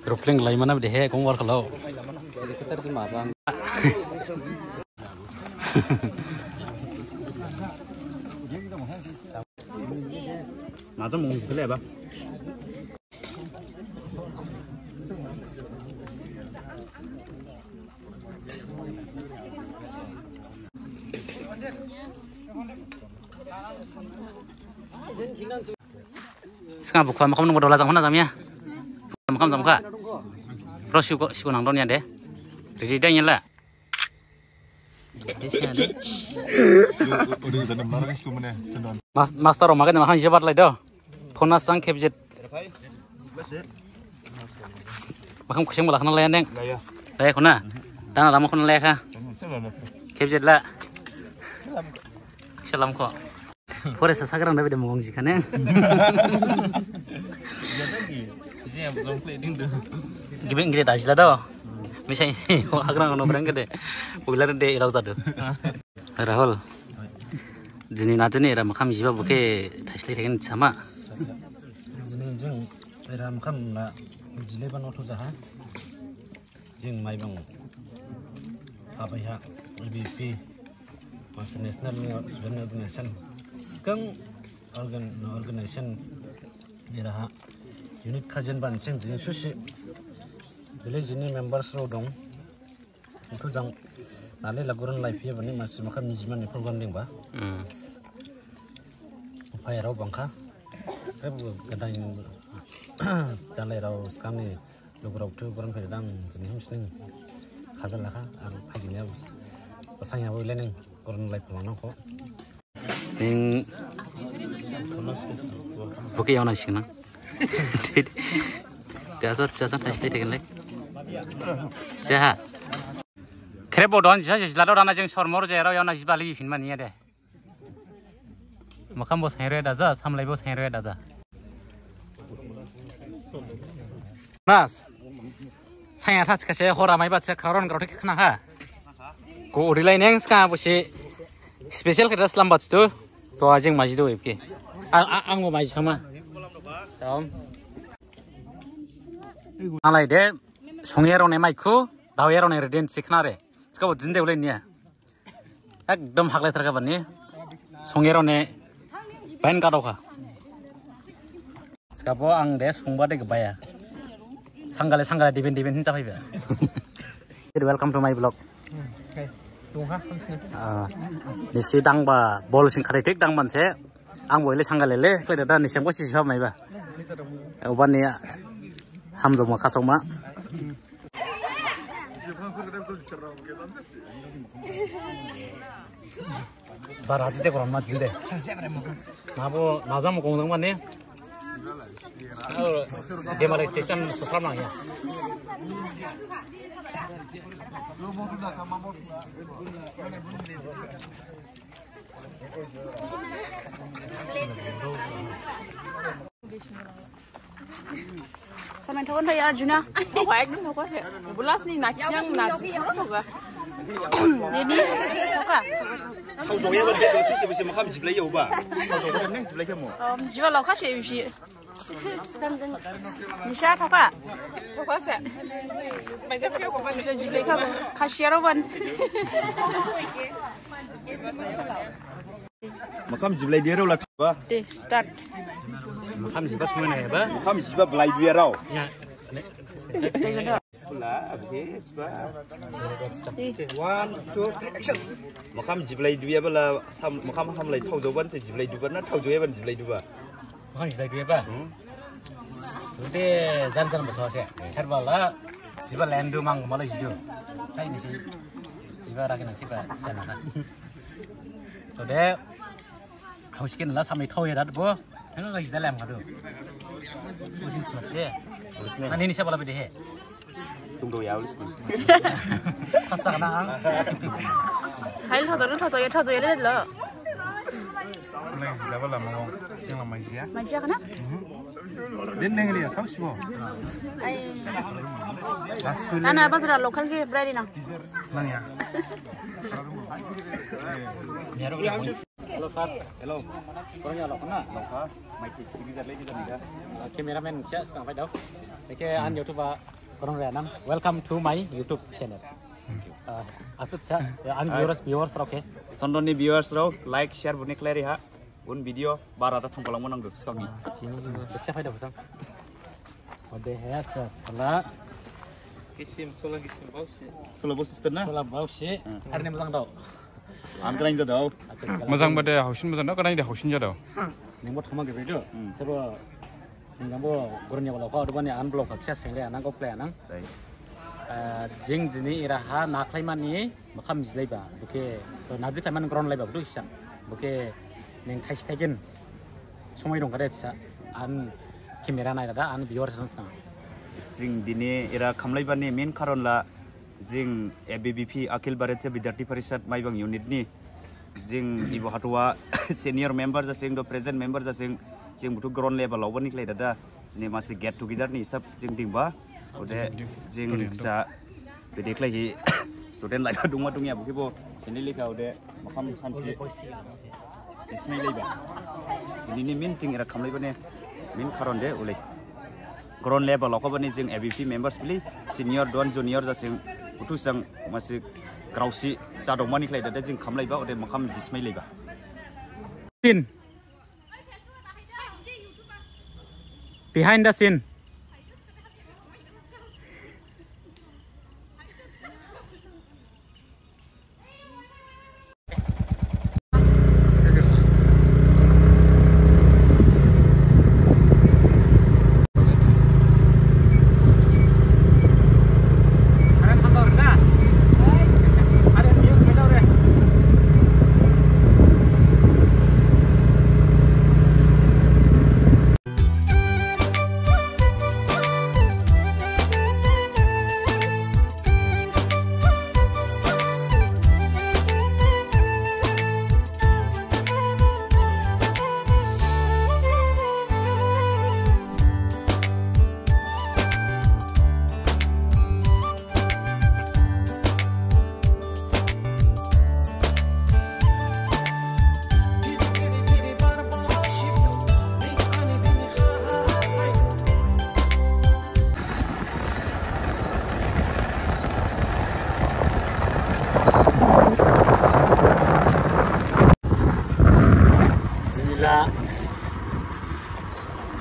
Grupling lain mana deh, kong war kalau. Macam mau sekali apa? Sekarang buka makam nomor 12 mana zamnya? Makam zamka. Terus siku nang donya deh. Ready dah nyala. Master orang makan makan jabat lagi dah. Phone sang kebjet. Makam kucing mulak nang layan deng. Laya kena. Tanah lama kena laya kah? Kebjet lah. Salam kok. Forest sasaran dah beda mengongsi kan ya? Gimana gede dah sih dah. Misalnya, agar orang orang gede, populer deh ilau satu. Rahul, jenis nasi ni era makam jiwa buke tasli dengan sama. Jenis jeng era makam na jenis pan waktu jaha, jeng mai bang apa ya LBP, Masa National Student Organization, sekarang organisation era unit kajian bancing jenis susi. Jadi jenis members rodong itu jang nale laguran live ya bani masih makan nijiman ni program ding ba upaya rau bangka kan kadang jalai rau sekarang ni lagu rau tu kurang kadang jenis mesti khadal lah kan paginya pasangnya boleh neng kurang live mana kok Neng bukan yang nasi kena Dasar tasli dengan lek Jahat. Kerebo don jasa jasa lado rana jeng sormor jero yang nasi bali fin mania deh. Makam bos hero daza, samlai bos hero daza. Mas, saya atas kasih hora mai bat saya karon kau kena ha. Ko urilai neng sekarang bosi spesial kerja selambat tu, tu aja yang masih tu ibki. Ang mau masih sama. Tom. Alai deh. 송해로네 마이크 나웨로네 레덴 시크나레 스카보 진데 올레니야 एकदम हागले थरका बन्ने 송해로네 बाइन गाडौखा स्काबो आं दे संबादे गबाया सांगाले डिबेन हिनजा फैबा वेलकम टू माय ब्लॉग निसि दांबा बल सिं खारै टेक दांबानसे आं बयले सांगालेले क्लेदा दा निसेमबो सिसिफा मायबा अबानि हामजमा खासमा Barat itu kurang maju deh. Nabo nazam kongdong mana? Dia malah station sosial nanya. Sama thon thôi Arjuna. Không phải đúng không có thể. Blast ni nát nhang nát. Không có. Đi. Không có. Thầu rồi em vẫn sẽ đối xử với mà dịp lấy dầu bà. Thầu rồi em dịp lấy cái mỏ. Chỉ là khác gì gì. Đi xa không có. Không có sẽ. Màyจะphiêu của mìnhจะdịp lấy không? Khác gì đâu vẫn. Makam dịp lấy đĩa đâu là thầu Đi start. Makam jiba semua nih ba? Makam dịp lấy đĩa đâu. Ya. Sebelah, oke, coba. Đi. 1, 2, action. Makam dịp lấy đĩa ba là makam ham lấy thầu dầu vẫn sẽ dịp lấy đĩa vẫn nó thầu dầu em vẫn dịp lấy đĩa ba. Makam jiba dua ba? Udah jantan besar sih. Herbala jiba landu mang malah jido. Kayak ini sih. Jiba rakyat nasi ba, cina kan. Udah. Harus kita lah sampai tahu ya dah bu. Ini lagi dalam kan tu. Usin semasa. Kan ini siapa lebih deh? Tunggu ya ulis nih. Pasang nang. Saya thao ya lah. Này là bao là mong nhưng là mày gì á? Manja kan? Đến đây đi, 30. Ana bazra lokal ke brari na. Halo Sar. Hello. Korang ya lokal na. Lokha, mai ki sigizar lagi kan ida. Cameraman saya sekarang pai dah. Oke, an YouTube korang renang. Welcome to my YouTube channel. Aspet saya, an viewers oke. Sondoni viewers ro like share bune klari ha. Un video barata thongpalang monang do sekarang ni. Saya pai dah pasang. Ode ya, salah. Kisim, sola kisim bausi. Solo bos sister na. Salah bau sih. Hari ini pasang tau. Am kelain jadau. मोजां बादे हाउसिन मोजां ना कनाय दे हाउसिन जादो Nengbo thama gitu itu. Coba nengbo gurunnya kalau kau ada an blok akses sekali anang kau play anang. Jeng jini iraha naklaiman ni makam jilai ba. Buke nazi klaiman ground lay ba betul sih. Buke neng thai stegen. Semua itu kada sih. An kamera naik ada an viewer sense na. Jing dini era kamlai bani main karon la jing ABBP Akhil Bharatiya Vidyarthi Parishad Maibang unit ni jing ibu hatua senior member jasing do present member jasing jing butuh ground level lawan ni kelai dada jini masih get together ni sab jing dingba ode jing sa bede kelai student lai dungma dungya bukibo sini lika ode makam sansi dismay leba jini ni min jing era kamlai bani min karon de ulai ground level lawan bani jing ABBP members beli senior don junior jasing butuh sang masih Krausi cadong mani kelai dada jing kamlai ba ode makam dismay leba. Scene. Behind the scene.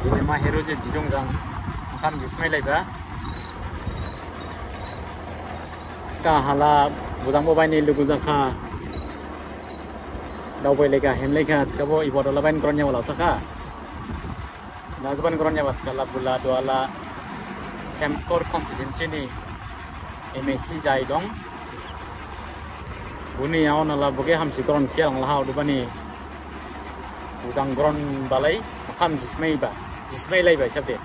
Ini hero je jidonggang makam jismai laiba. Sekarang hala budang bobai ni lugu zakha. Dawai lega hem lega sekabo ibu dola bain kronya wala saka. Nazban kronya wat sekala bula doala Semkor constituency ni MSC jai dong. Buni awon ala boge ham sikron fiang lahau dubani. Budang gron balai makam jismai ba. Jismai lay ba sabde